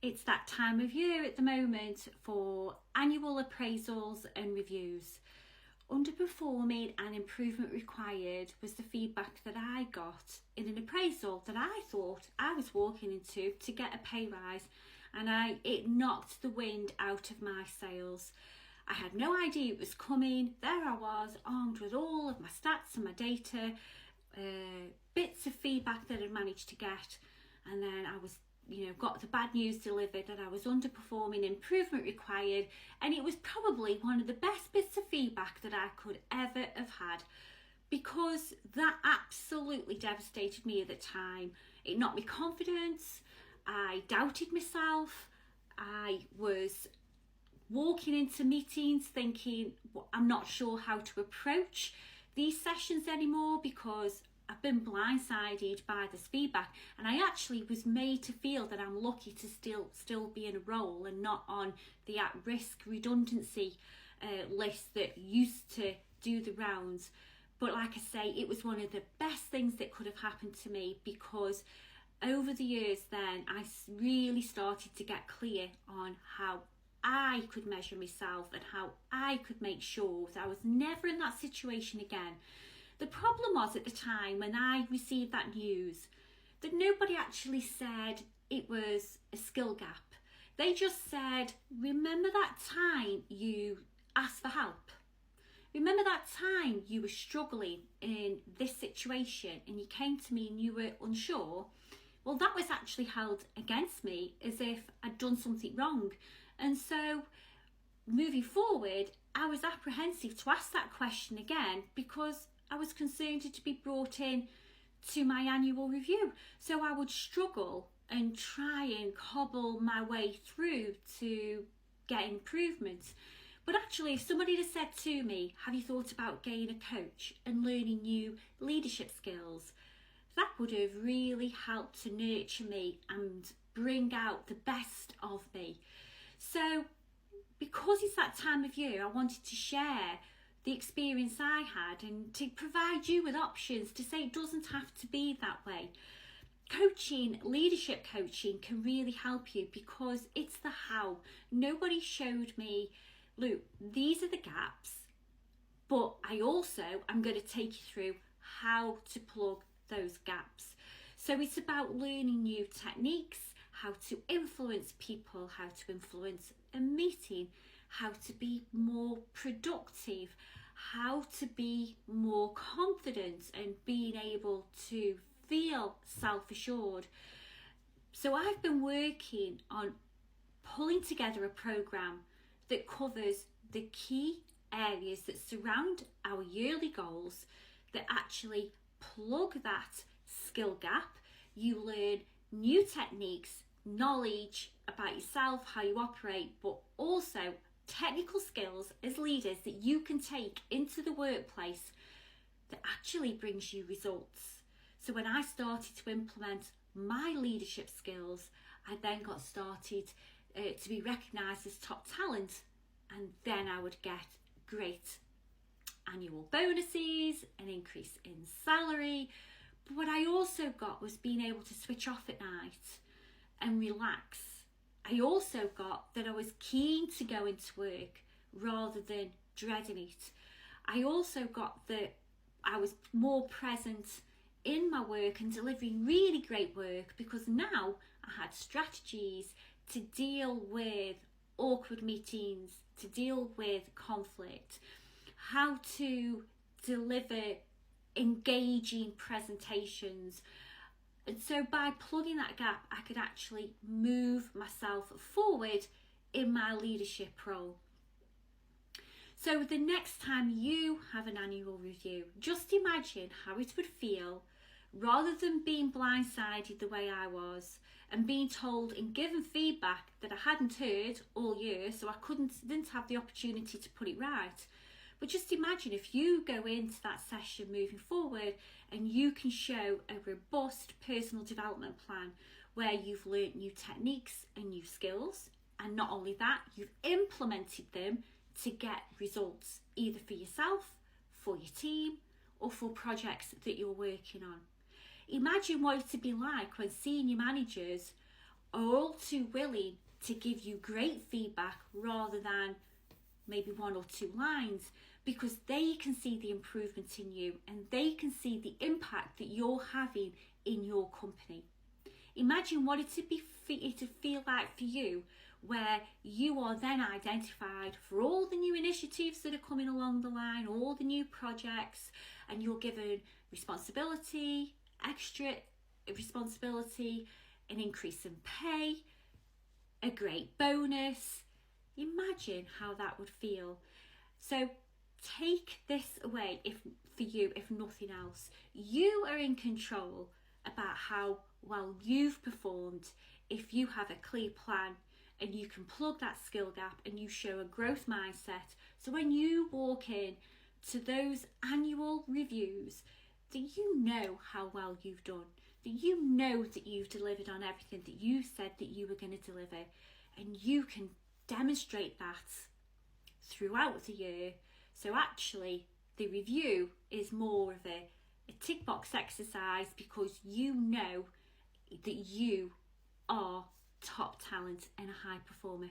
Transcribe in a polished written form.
It's that time of year at the moment for annual appraisals and reviews. Underperforming and improvement required was the feedback that I got in an appraisal that I thought I was walking into to get a pay rise, and it knocked the wind out of my sails. I had no idea it was coming. There I was, armed with all of my stats and my data, bits of feedback that I'd managed to get, and then I was got the bad news delivered that I was underperforming, improvement required, and it was probably one of the best bits of feedback that I could ever have had, because that absolutely devastated me at the time. It knocked me confidence. I doubted myself. I was walking into meetings thinking, well, I'm not sure how to approach these sessions anymore because I've been blindsided by this feedback, and I actually was made to feel that I'm lucky to still be in a role and not on the at-risk redundancy list that used to do the rounds. But like I say, it was one of the best things that could have happened to me, because over the years then I really started to get clear on how I could measure myself and how I could make sure that I was never in that situation again. The problem was at the time when I received that news that nobody actually said it was a skill gap. They just said, remember that time you asked for help? Remember that time you were struggling in this situation and you came to me and you were unsure? Well, that was actually held against me as if I'd done something wrong. And so moving forward, I was apprehensive to ask that question again because I was concerned to be brought in to my annual review. So I would struggle and try and cobble my way through to get improvements. But actually, if somebody had said to me, have you thought about getting a coach and learning new leadership skills? That would have really helped to nurture me and bring out the best of me. So because it's that time of year, I wanted to share the experience I had and to provide you with options to say it doesn't have to be that way. Coaching, leadership coaching can really help you because it's the how. Nobody showed me, look, these are the gaps, but I'm going to take you through how to plug those gaps. So it's about learning new techniques, how to influence people, how to influence a meeting, how to be more productive, how to be more confident and being able to feel self-assured. So I've been working on pulling together a program that covers the key areas that surround our yearly goals that actually plug that skill gap. You learn new techniques, knowledge about yourself, how you operate, but also technical skills as leaders that you can take into the workplace that actually brings you results. So when I started to implement my leadership skills, I then got started to be recognised as top talent, and then I would get great annual bonuses, an increase in salary. But what I also got was being able to switch off at night and relax. I also got that I was keen to go into work rather than dreading it. I also got that I was more present in my work and delivering really great work because now I had strategies to deal with awkward meetings, to deal with conflict, how to deliver engaging presentations. And so by plugging that gap, I could actually move myself forward in my leadership role. So the next time you have an annual review, just imagine how it would feel rather than being blindsided the way I was and being told and given feedback that I hadn't heard all year, so I didn't have the opportunity to put it right. But just imagine if you go into that session moving forward and you can show a robust personal development plan where you've learnt new techniques and new skills, and not only that, you've implemented them to get results either for yourself, for your team, or for projects that you're working on. Imagine what it would be like when senior managers are all too willing to give you great feedback rather than maybe 1 or 2 lines, because they can see the improvement in you and they can see the impact that you're having in your company. Imagine what it'd feel like for you, where you are then identified for all the new initiatives that are coming along the line, all the new projects, and you're given responsibility, extra responsibility, an increase in pay, a great bonus. Imagine how that would feel. So take this away, if nothing else. You are in control about how well you've performed if you have a clear plan and you can plug that skill gap and you show a growth mindset. So when you walk in to those annual reviews, that you know how well you've done, that you know that you've delivered on everything that you said that you were going to deliver, and you can demonstrate that throughout the year. So actually the review is more of a tick box exercise, because you know that you are top talent and a high performer.